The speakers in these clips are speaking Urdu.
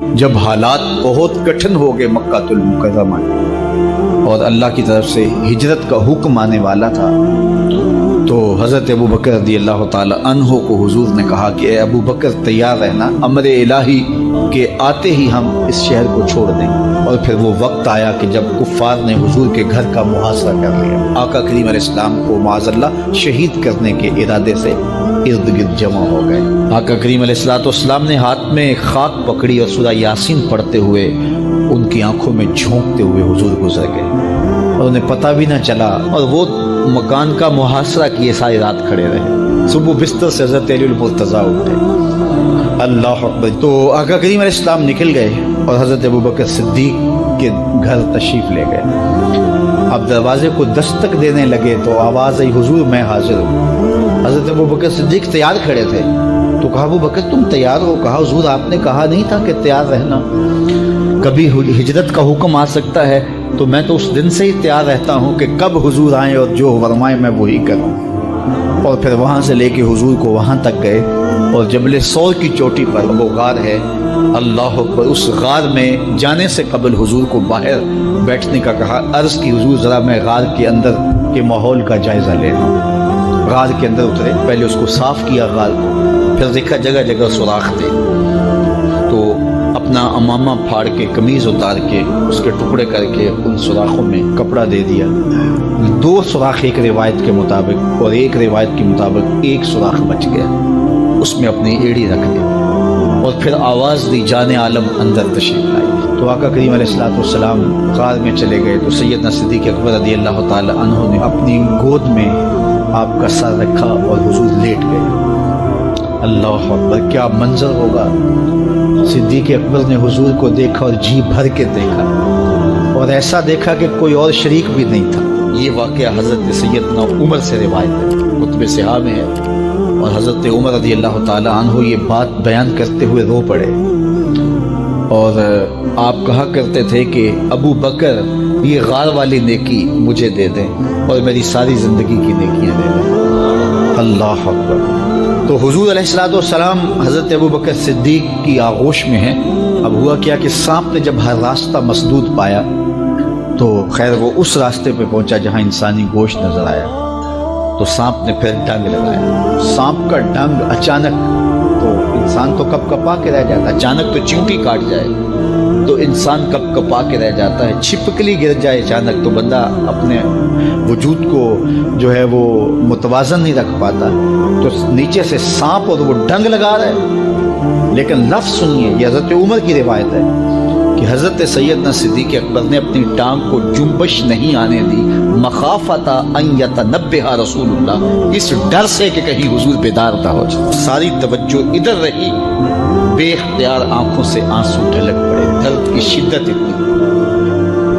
جب حالات بہت کٹھن ہو گئے مکہ المکرمہ اور اللہ کی طرف سے ہجرت کا حکم آنے والا تھا، تو حضرت ابو بکر رضی اللہ تعالی عنہ کو حضور نے کہا کہ اے ابو بکر تیار رہنا، امر الہی کے آتے ہی ہم اس شہر کو چھوڑ دیں گے۔ اور پھر وہ وقت آیا کہ جب کفار نے حضور کے گھر کا محاصرہ کر لیا، آقا کریم علیہ السلام کو معاذ اللہ شہید کرنے کے ارادے سے ارد گرد جمع ہو گئے۔ آقا کریم علیہ السلام نے ہاتھ میں خاک پکڑی اور سورہ یاسین پڑھتے ہوئے ان کی آنکھوں میں جھونکتے ہوئے حضور گزر گئے اور انہیں پتہ بھی نہ چلا، اور وہ مکان کا محاصرہ کیے ساری رات کھڑے رہے۔ صبح بستر سے حضرت علی المرتضیٰ اٹھے، اللہ اکبر۔ تو آقا کریم علیہ السلام نکل گئے اور حضرت ابوبکر صدیق کے گھر تشریف لے گئے۔ اب دروازے کو دستک دینے لگے تو آواز آئی، حضور میں حاضر ہوں۔ حضرت ابوبکر صدیق تیار کھڑے تھے، تو کہا ابوبکر تم تیار ہو؟ کہا حضور آپ نے کہا نہیں تھا کہ تیار رہنا، کبھی ہجرت کا حکم آ سکتا ہے، تو میں تو اس دن سے ہی تیار رہتا ہوں کہ کب حضور آئیں اور جو فرمائیں میں وہی کروں۔ اور پھر وہاں سے لے کے حضور کو وہاں تک گئے، اور جبل سور کی چوٹی پر وہ غار ہے، اللہ اکبر، اس غار میں جانے سے قبل حضور کو باہر بیٹھنے کا کہا۔ عرض کی حضور ذرا میں غار کے اندر کے ماحول کا جائزہ لے لوں۔ غار کے اندر اترے، پہلے اس کو صاف کیا غار کو، پھر دیکھا جگہ جگہ سوراخ تھے، تو اپنا امامہ پھاڑ کے قمیض اتار کے اس کے ٹکڑے کر کے ان سوراخوں میں کپڑا دے دیا۔ 2 سوراخ ایک روایت کے مطابق، اور ایک روایت کے مطابق 1 سوراخ بچ گیا، اس میں اپنی ایڑی رکھ دی، اور پھر آواز دی جان عالم اندر تشریف لائی۔ تو آقا کریم علیہ السلام غار میں چلے گئے، تو سیدنا صدیق اکبر رضی اللہ تعالی عنہ نے اپنی گود میں آپ کا سر رکھا اور حضور لیٹ گئے۔ اللہ اکبر، کیا منظر ہوگا! صدیق اکبر نے حضور کو دیکھا اور جی بھر کے دیکھا، اور ایسا دیکھا کہ کوئی اور شریک بھی نہیں تھا۔ یہ واقعہ حضرت سیدنا عمر سے روایت ہے، کتب صحاح میں ہے، اور حضرت عمر رضی اللہ تعالی عنہ یہ بات بیان کرتے ہوئے رو پڑے، اور آپ کہا کرتے تھے کہ ابو بکر یہ غار والی نیکی مجھے دے دیں اور میری ساری زندگی کی نیکیاں دے دیں۔ اللہ اکبر۔ تو حضور علیہ السلام حضرت ابو بکر صدیق کی آغوش میں ہیں۔ اب ہوا کیا کہ سانپ نے جب ہر راستہ مسدود پایا، تو خیر وہ اس راستے پہ پہنچا جہاں انسانی گوشت نظر آیا، تو سانپ نے پھر ڈنگ لگایا۔ سانپ کا ڈنگ اچانک، تو انسان تو کپ کپا کے رہ جاتا ہے، اچانک تو چیونٹی کاٹ جائے تو انسان کپ کپا کے رہ جاتا ہے، چھپکلی گر جائے اچانک تو بندہ اپنے وجود کو جو ہے وہ متوازن نہیں رکھ پاتا، تو نیچے سے سانپ اور وہ ڈنگ لگا رہا ہے۔ لیکن لفظ سنیے، یہ حضرت عمر کی روایت ہے کہ حضرت سیدنا صدیق اکبر نے اپنی ٹانگ کو جنبش نہیں آنے دی، مخافت ان یتنبہ رسول اللہ، اس ڈر سے کہ کہیں حضور بیدار نہ ہو جائے۔ ساری توجہ ادھر رہی، بے اختیار آنکھوں سے آنسو ڈھلک پڑے، درد کی شدت اتنی،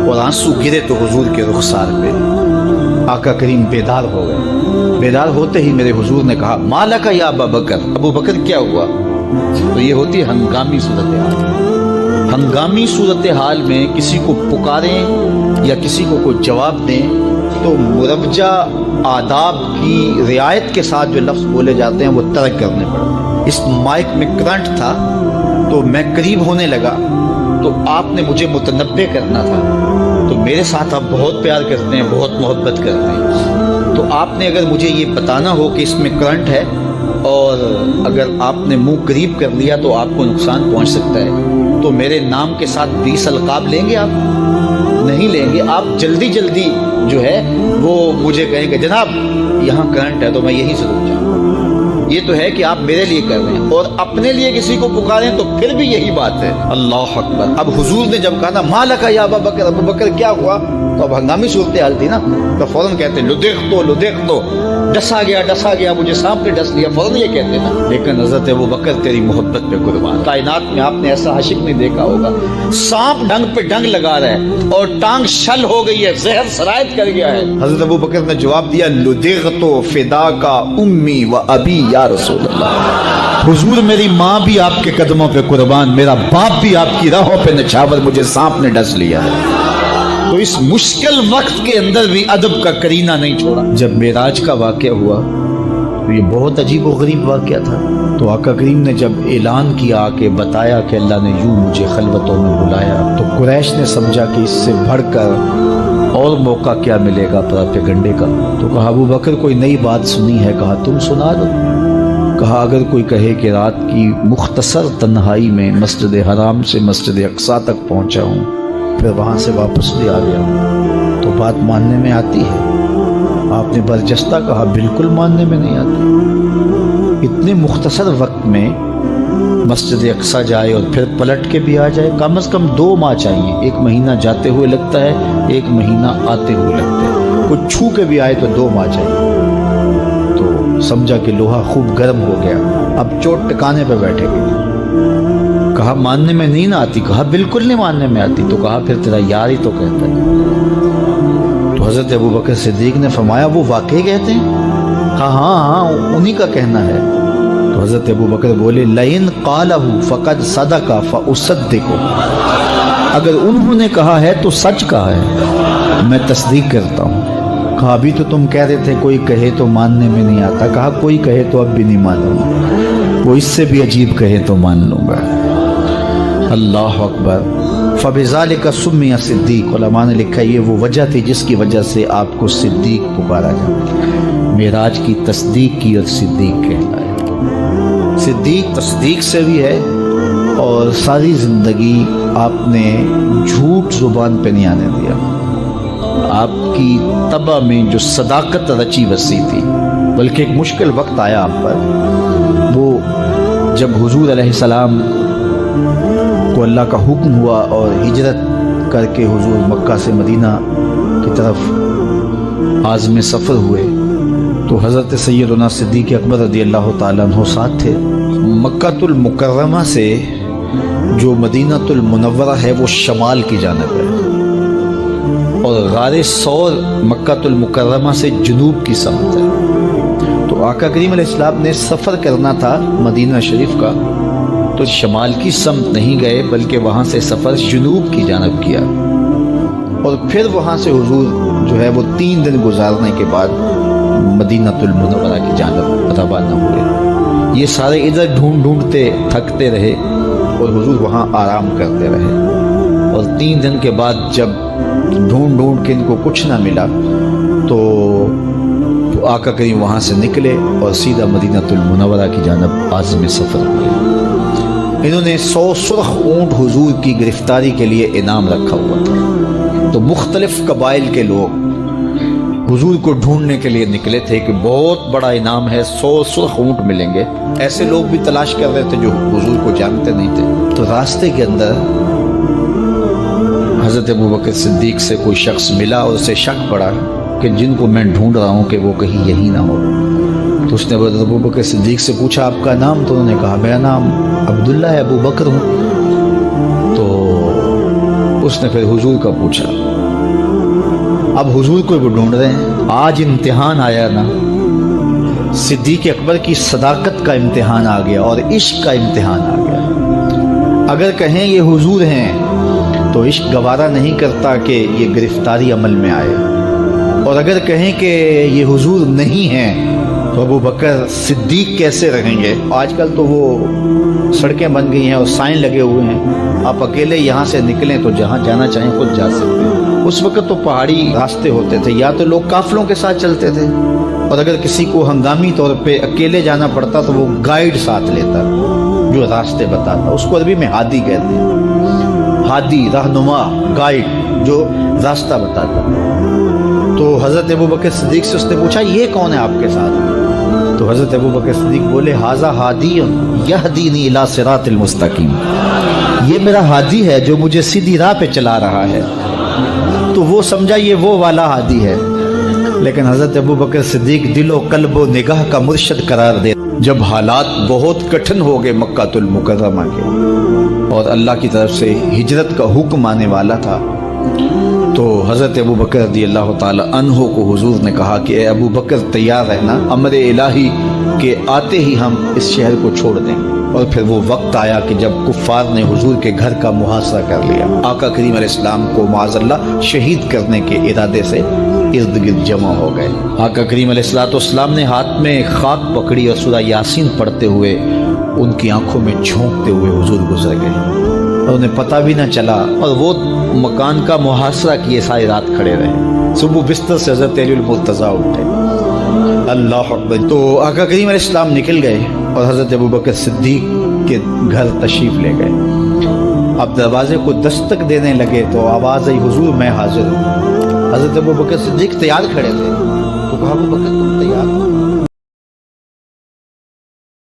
اور آنسو گرے تو حضور کے رخسار پہ۔ آقا کریم بیدار ہو گئے۔ بیدار ہوتے ہی میرے حضور نے کہا، مالک یا ابا بکر، ابو بکر کیا ہوا؟ تو یہ ہوتی ہے ہنگامی صورتحال۔ ہنگامی صورتحال میں کسی کو پکاریں یا کسی کو کوئی جواب دیں تو مروجہ آداب کی رعایت کے ساتھ جو لفظ بولے جاتے ہیں وہ ترک کرنے پڑتے ہیں۔ اس مائک میں کرنٹ تھا تو میں قریب ہونے لگا، تو آپ نے مجھے متنبہ کرنا تھا، تو میرے ساتھ آپ بہت پیار کرتے ہیں، بہت محبت کرتے ہیں، تو آپ نے اگر مجھے یہ بتانا ہو کہ اس میں کرنٹ ہے اور اگر آپ نے منہ قریب کر لیا تو آپ کو نقصان پہنچ سکتا ہے، تو میرے نام کے ساتھ 20 القاب لیں گے آپ؟ نہیں لیں گے۔ آپ جلدی جلدی جو ہے وہ مجھے کہیں گے جناب یہاں کرنٹ ہے، تو میں یہی ضرور جاؤں۔ یہ تو ہے کہ آپ میرے لیے کر رہے ہیں، اور اپنے لیے کسی کو پکاریں تو پھر بھی یہی بات ہے۔ اللہ اکبر۔ اب حضور نے جب کہا نا مالک یا ابا بکر، ابو بکر کیا ہوا، تو اب ہنگامی صورتحال تھی نا، تو فوراً کہتے لدیخ تو ڈسا گیا، مجھے سانپ نے ڈس لیا، فوراً یہ کہتے نا۔ لیکن حضرت ابو بکر تیری محبت پہ قربان، کائنات میں آپ نے ایسا عاشق نہیں دیکھا ہوگا، سانپ ڈنگ پہ ڈنگ لگا رہا ہے اور ٹانگ شل ہو گئی ہے، زہر سرایت کر گیا ہے۔ حضرت ابو بکر نے جواب دیا، لدیغت فداک امی و ابی یا رسول اللہ، حضور میری ماں بھی آپ کے قدموں پہ قربان، میرا باپ بھی آپ کی راہوں پہ نچھاور، مجھے سانپ نے ڈس لیا ہے۔ تو اس مشکل وقت کے اندر بھی ادب کا کرینہ نہیں چھوڑا۔ جب معراج کا واقعہ ہوا تو یہ بہت عجیب و غریب واقعہ تھا۔ تو آقا کریم نے جب اعلان کیا کہ بتایا کہ اللہ نے یوں مجھے خلوتوں میں بلایا، تو قریش نے سمجھا کہ اس سے بڑھ کر اور موقع کیا ملے گا پراپیگنڈے کا۔ تو کہا ابو بکر کوئی نئی بات سنی ہے؟ کہا تم سنا دو۔ کہا اگر کوئی کہے کہ رات کی مختصر تنہائی میں مسجد حرام سے مسجد اقصیٰ تک پہنچا ہوں، پھر وہاں سے واپس بھی آ گیا ہوں، تو بات ماننے میں آتی ہے؟ آپ نے برجستہ کہا بالکل ماننے میں نہیں آتی۔ اتنے مختصر وقت میں مسجد اقصیٰ جائے اور پھر پلٹ کے بھی آ جائے، کم از کم 2 ماہ چاہیے۔ 1 مہینہ جاتے ہوئے لگتا ہے، 1 مہینہ آتے ہوئے لگتا ہے، کوئی چھو کے بھی آئے تو 2 ماہ چاہیے۔ تو سمجھا کہ لوہا خوب گرم ہو گیا، اب چوٹ ٹکانے پہ بیٹھے گئے۔ کہا ماننے میں نہیں نہ آتی؟ کہا بالکل نہیں ماننے میں آتی۔ تو کہا پھر تیرا یار ہی تو کہتا ہے۔ تو حضرت ابو بکر صدیق نے فرمایا وہ واقعی کہتے ہیں؟ کہا ہاں انہی کا کہنا ہے۔ تو حضرت ابو بکر بولے لئن قالہ فقد صدق فاصدق، اگر انہوں نے کہا ہے تو سچ کہا ہے، میں تصدیق کرتا ہوں۔ کہا ابھی تو تم کہہ رہے تھے کوئی کہے تو ماننے میں نہیں آتا، کہا کوئی کہے تو اب بھی نہیں مانوں گا، وہ اس سے بھی عجیب کہے تو مان لوں گا۔ اللہ اکبر۔ فبذالک سمی صدیق، علماء نے لکھا یہ وہ وجہ تھی جس کی وجہ سے آپ کو صدیق پکارا جاتا، معراج کی تصدیق کی اور صدیق کہلائے۔ صدیق تصدیق سے بھی ہے، اور ساری زندگی آپ نے جھوٹ زبان پہ نہیں آنے دیا۔ آپ کی طبع میں جو صداقت رچی بسی تھی، بلکہ ایک مشکل وقت آیا آپ پر، وہ جب حضور علیہ السلام کو اللہ کا حکم ہوا اور ہجرت کر کے حضور مکہ سے مدینہ کی طرف عازم سفر ہوئے، تو حضرت سیدنا صدیق اکبر رضی اللہ تعالیٰ عنہ ساتھ تھے۔ مکہ المکرمہ سے جو مدینہ المنورہ ہے وہ شمال کی جانب ہے، اور غار ثور مکہ المکرمہ سے جنوب کی سمت ہے۔ تو آقا کریم علیہ السلام نے سفر کرنا تھا مدینہ شریف کا، تو شمال کی سمت نہیں گئے بلکہ وہاں سے سفر جنوب کی جانب کیا، اور پھر وہاں سے حضور جو ہے وہ 3 دن گزارنے کے بعد مدینہ المنورہ کی جانب روانہ ہوئے۔ یہ سارے ادھر ڈھونڈتے تھکتے رہے اور حضور وہاں آرام کرتے رہے، اور 3 دن کے بعد جب ڈھونڈ کے ان کو کچھ نہ ملا تو آقا کریم وہاں سے نکلے اور سیدھا مدینہ المنورہ کی جانب عازم سفر ہوئے۔ انہوں نے 100 سرخ اونٹ حضور کی گرفتاری کے لیے انعام رکھا ہوا تھا، تو مختلف قبائل کے لوگ حضور کو ڈھونڈنے کے لیے نکلے تھے کہ بہت بڑا انعام ہے، 100 سرخ اونٹ ملیں گے۔ ایسے لوگ بھی تلاش کر رہے تھے جو حضور کو جانتے نہیں تھے۔ تو راستے کے اندر حضرت ابو بکر صدیق سے کوئی شخص ملا اور اسے شک پڑا کہ جن کو میں ڈھونڈ رہا ہوں کہ وہ کہیں یہی نہ ہو۔ تو اس نے حضرت ابو بکر صدیق سے پوچھا آپ کا نام؟ تو انہوں نے کہا میرا نام عبداللہ ہے، ابو بکر ہوں۔ تو اس نے پھر حضور کا پوچھا۔ اب حضور کو وہ ڈھونڈ رہے ہیں۔ آج امتحان آیا نا، صدیق اکبر کی صداقت کا امتحان آ گیا اور عشق کا امتحان آ گیا۔ اگر کہیں یہ حضور ہیں تو عشق گوارا نہیں کرتا کہ یہ گرفتاری عمل میں آئے، اور اگر کہیں کہ یہ حضور نہیں ہیں تو ابو بکر صدیق کیسے رہیں گے؟ آج کل تو وہ سڑکیں بن گئی ہیں اور سائن لگے ہوئے ہیں، آپ اکیلے یہاں سے نکلیں تو جہاں جانا چاہیں خود جا سکتے ہیں۔ اس وقت تو پہاڑی راستے ہوتے تھے، یا تو لوگ قافلوں کے ساتھ چلتے تھے، اور اگر کسی کو ہنگامی طور پہ اکیلے جانا پڑتا تو وہ گائیڈ ساتھ لیتا جو راستے بتاتا، اس کو عربی میں ہادی کہتے ہیں، ہادی رہنما، گائیڈ جو راستہ بتاتا۔ تو حضرت ابو بکر صدیق سے اس نے پوچھا یہ کون ہے آپ کے ساتھ؟ تو حضرت ابو بکر صدیق بولے ھذا ہادی یہدینی الی صراط المستقیم، یہ میرا ہادی ہے جو مجھے سیدھی راہ پہ چلا رہا ہے۔ تو وہ سمجھا یہ وہ والا ہادی ہے، لیکن حضرت ابو بکر صدیق دل و قلب و نگاہ کا مرشد قرار دے۔ جب حالات بہت کٹھن ہو گئے مکہ المکرمہ کے اور اللہ کی طرف سے ہجرت کا حکم آنے والا تھا، تو حضرت ابو بکر رضی اللہ تعالی عنہ کو حضور نے کہا کہ اے ابو بکر تیار رہنا، امر الہی کے آتے ہی ہم اس شہر کو چھوڑ دیں گے۔ اور پھر وہ وقت آیا کہ جب کفار نے حضور کے گھر کا محاصرہ کر لیا، آقا کریم علیہ السلام کو معاذ اللہ شہید کرنے کے ارادے سے ارد گرد جمع ہو گئے۔ آقا کریم علیہ السلام نے ہاتھ میں خاک پکڑی اور سورہ یاسین پڑھتے ہوئے ان کی آنکھوں میں جھونکتے ہوئے حضور گزر گئے اور انہیں پتہ بھی نہ چلا، اور وہ مکان کا محاصرہ کیے ساری رات کھڑے رہے۔ صبح بستر سے حضرت علی المرتضیٰ اٹھے، اللہ اکبر، تو آقا کریم علیہ السلام نکل گئے اور حضرت ابوبکر صدیق کے گھر تشریف لے گئے۔ اب دروازے کو دستک دینے لگے تو آواز آئی، حضور میں حاضر ہوں۔ حضرت ابوبکر صدیق تیار کھڑے تھے، تو کہا ابوبکر تم تیار ہو؟